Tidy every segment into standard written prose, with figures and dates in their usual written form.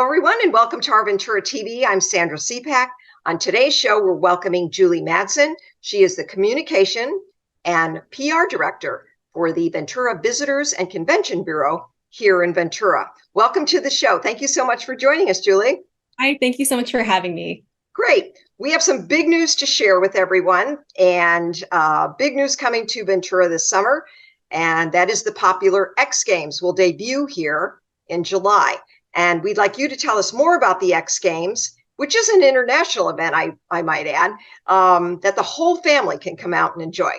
everyone, and welcome to Our Ventura TV. I'm Sandra Siepak. On today's show, we're welcoming Julie Madsen. She is the Communication and PR Director for the Ventura Visitors and Convention Bureau here in Ventura. Welcome to the show. Thank you so much for joining us, Julie. Hi, thank you so much for having me. Great. We have some big news to share with everyone, and big news coming to Ventura this summer, and that is the popular X Games will debut here in July. And we'd like you to tell us more about the X Games, which is an international event, I might add, that the whole family can come out and enjoy.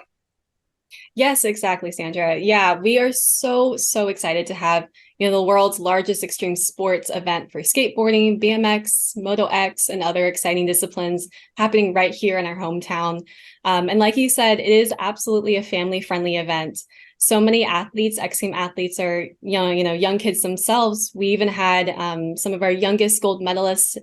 Yes, exactly, Sandra. Yeah, we are so excited to have, the world's largest extreme sports event for skateboarding, BMX, Moto X, and other exciting disciplines happening right here in our hometown. And like you said, it is absolutely a family-friendly event. So many athletes, X Games athletes are young kids themselves. We even had some of our youngest gold medalists,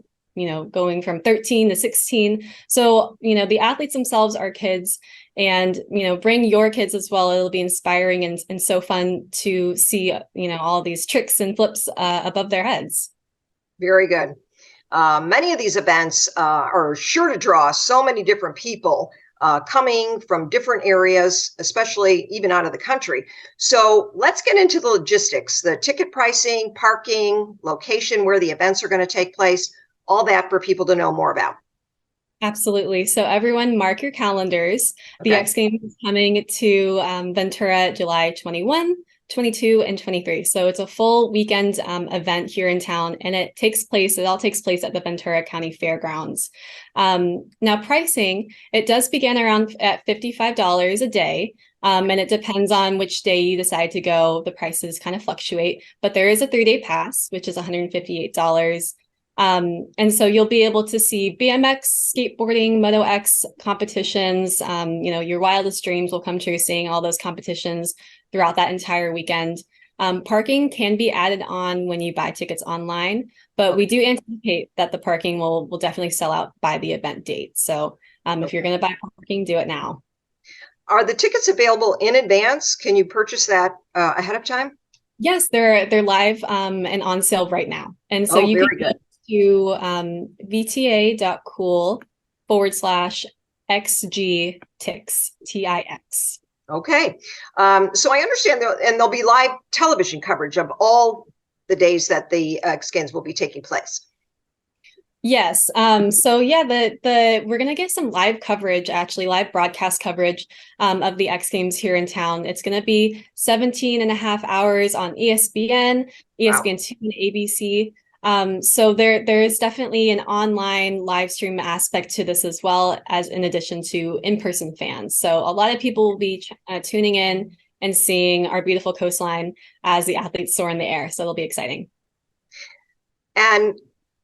going from 13 to 16. So, the athletes themselves are kids, and, bring your kids as well. It'll be inspiring and so fun to see, all these tricks and flips above their heads. Very good. Many of these events are sure to draw so many different people coming from different areas, especially even out of the country. So let's get into the logistics, the ticket pricing, parking, location where the events are going to take place, all that for people to know more about. Absolutely. So everyone mark your calendars. Okay. The X Games is coming to Ventura July 21, 22, and 23. So it's a full weekend event here in town, and it all takes place at the Ventura County Fairgrounds. Now pricing, it does begin around at $55 a day. And it depends on which day you decide to go. The prices kind of fluctuate, but there is a 3-day pass, which is $158. And so you'll be able to see BMX, skateboarding, Moto X competitions. Your wildest dreams will come true seeing all those competitions throughout that entire weekend. Parking can be added on when you buy tickets online, but we do anticipate that the parking will definitely sell out by the event date. So if you're going to buy parking, do it now. Are the tickets available in advance? Can you purchase that ahead of time? Yes, they're live and on sale right now. And so you can go to vta.cool/XG Tix, TIX. Okay. So I understand, and there'll be live television coverage of all the days that the X Games will be taking place. Yes. So yeah, we're going to get some live coverage, actually live broadcast coverage of the X Games here in town. It's going to be 17 and a half hours on ESPN, ESPN2, and ABC. So there is definitely an online live stream aspect to this as well, as in addition to in-person fans. So a lot of people will be tuning in and seeing our beautiful coastline as the athletes soar in the air. So it'll be exciting. And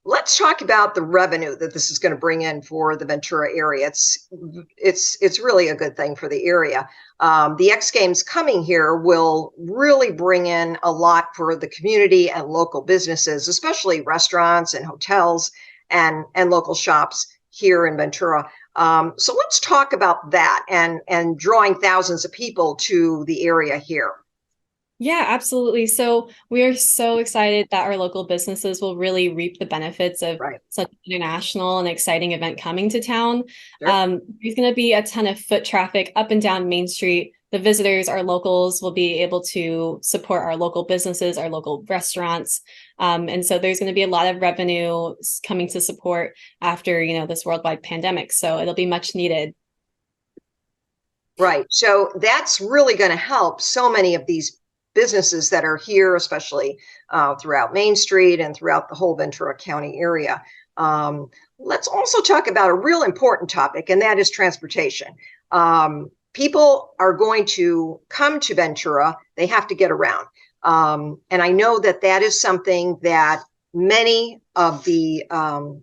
let's talk about the revenue that this is going to bring in for the Ventura area. It's really a good thing for the area. The X Games coming here will really bring in a lot for the community and local businesses, especially restaurants and hotels and local shops here in Ventura. So let's talk about that and drawing thousands of people to the area here. Yeah, absolutely. So we are so excited that our local businesses will really reap the benefits of such an international and exciting event coming to town. Sure. There's going to be a ton of foot traffic up and down Main Street. The visitors, our locals, will be able to support our local businesses, our local restaurants. And so there's going to be a lot of revenue coming to support after, this worldwide pandemic. So it'll be much needed. Right. So that's really going to help so many of these businesses that are here, especially throughout Main Street and throughout the whole Ventura County area. Let's also talk about a real important topic, and that is transportation. People are going to come to Ventura. They have to get around. And I know that is something that many of the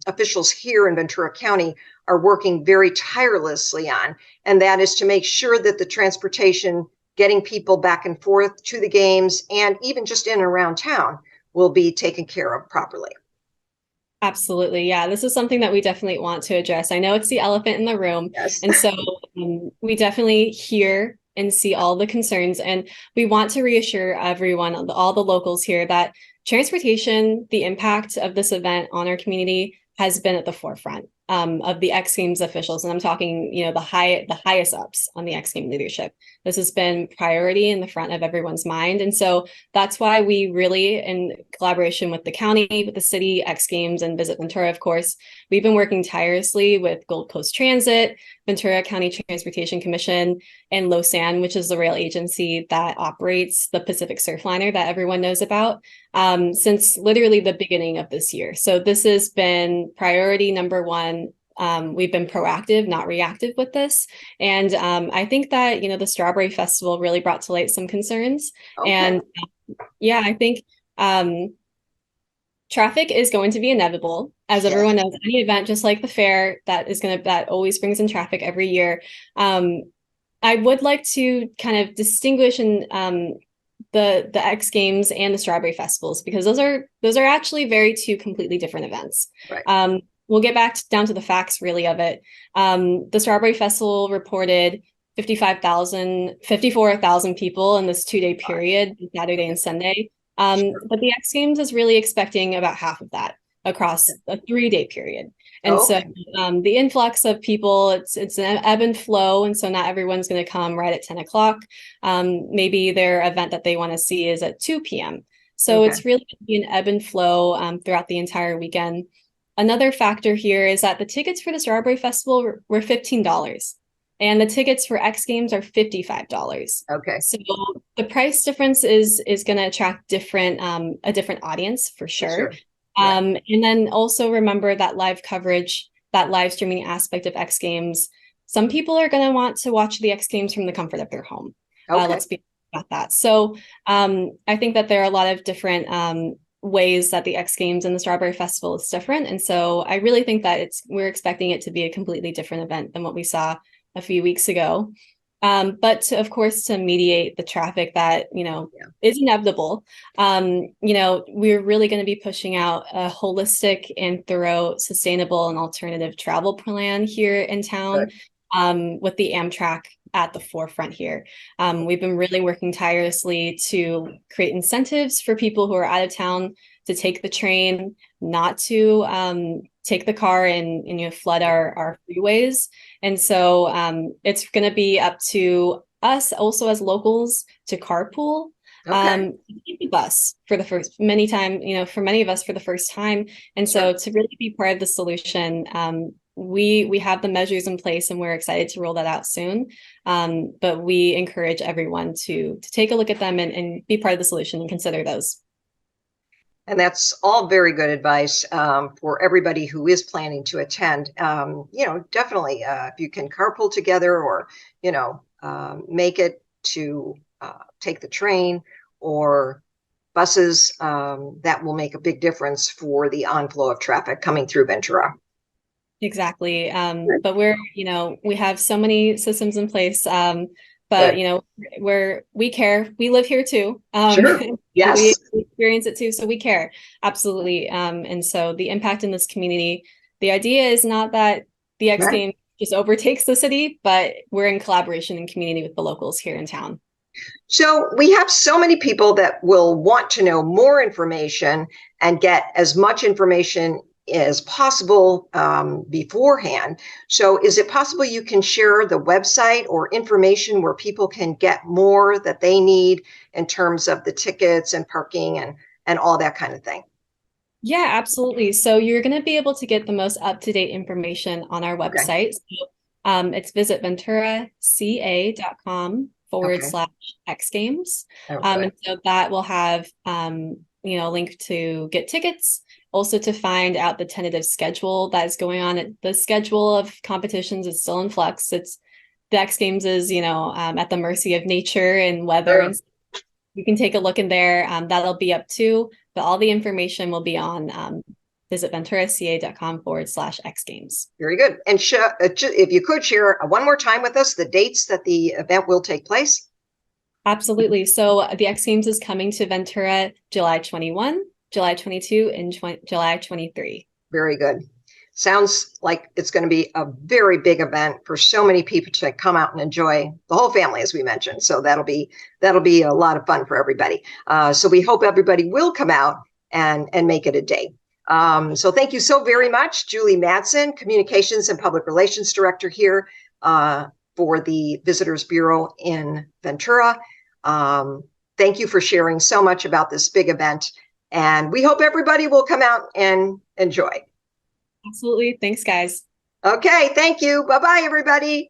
officials here in Ventura County are working very tirelessly on, and that is to make sure that the transportation getting people back and forth to the games and even just in and around town will be taken care of properly. Absolutely. Yeah, this is something that we definitely want to address. I know it's the elephant in the room. Yes. And so we definitely hear and see all the concerns. And we want to reassure everyone, all the locals here, that transportation, the impact of this event on our community has been at the forefront of the X Games officials. And I'm talking, the highest ups on the X Games leadership. This has been priority in the front of everyone's mind. And so that's why we really, in collaboration with the county, with the city, X Games, and Visit Ventura, of course, we've been working tirelessly with Gold Coast Transit, Ventura County Transportation Commission, and LoSan, which is the rail agency that operates the Pacific Surfliner that everyone knows about, since literally the beginning of this year. So this has been priority number one. We've been proactive, not reactive with this. And I think that, the Strawberry Festival really brought to light some concerns. Okay. And I think traffic is going to be inevitable. As everyone knows, any event, just like the fair, that always brings in traffic every year. I would like to kind of distinguish in the X Games and the Strawberry Festivals, because those are actually two completely different events. Right. We'll get back down to the facts really of it. The Strawberry Festival reported 54,000 people in this 2-day period, Saturday and Sunday. But the X Games is really expecting about half of that across a 3-day period. And so the influx of people, it's an ebb and flow. And so not everyone's going to come right at 10 o'clock. Maybe their event that they want to see is at 2 p.m. So it's really going to be an ebb and flow throughout the entire weekend. Another factor here is that the tickets for the Strawberry Festival were $15, and the tickets for X Games are $55. Okay. So the price difference is going to attract a different audience for sure. And then also remember that live coverage, that live streaming aspect of X Games. Some people are going to want to watch the X Games from the comfort of their home. Let's be about that. So I think that there are a lot of different ways that the X Games and the Strawberry Festival is different. And so I really think that we're expecting it to be a completely different event than what we saw a few weeks ago. But of course, to mediate the traffic that, is inevitable, we're really going to be pushing out a holistic and thorough, sustainable and alternative travel plan here in town, with the Amtrak at the forefront here. We've been really working tirelessly to create incentives for people who are out of town to take the train, not to take the car and flood our freeways. And so it's going to be up to us also as locals to carpool. The bus for the first for many of us for the first time. And so to really be part of the solution, we have the measures in place and we're excited to roll that out soon. But we encourage everyone to take a look at them and be part of the solution and consider those. And that's all very good advice for everybody who is planning to attend. Definitely, if you can carpool together or, make it to take the train or buses, that will make a big difference for the onflow of traffic coming through Ventura. Exactly. But we have so many systems in place. But we care. We live here too. Yes. We experience it too, so we care. Absolutely. And so the impact in this community, the idea is not that the X Games just overtakes the city, but we're in collaboration and community with the locals here in town. So we have so many people that will want to know more information and get as much information as possible beforehand. So is it possible you can share the website or information where people can get more that they need in terms of the tickets and parking and all that kind of thing? Yeah, absolutely. So you're going to be able to get the most up-to-date information on our website. So, it's visit Ventura.com /X Games. And so that will have, a link to get tickets, also to find out the tentative schedule that is going on. The schedule of competitions is still in flux. The X Games is, at the mercy of nature and weather. And you can take a look in there. That'll be up too, but all the information will be on visit Ventura.com /X Games. Very good. And if you could share one more time with us the dates that the event will take place. Absolutely. So the X Games is coming to Ventura July 21, July 22, and July 23. Very good. Sounds like it's going to be a very big event for so many people to come out and enjoy, the whole family, as we mentioned. So that'll be a lot of fun for everybody. So we hope everybody will come out and make it a day. So thank you so very much, Julie Madsen, Communications and Public Relations Director here for the Visitors Bureau in Ventura. Thank you for sharing so much about this big event, and we hope everybody will come out and enjoy. Absolutely. Thanks, guys. Okay, thank you. Bye-bye, everybody.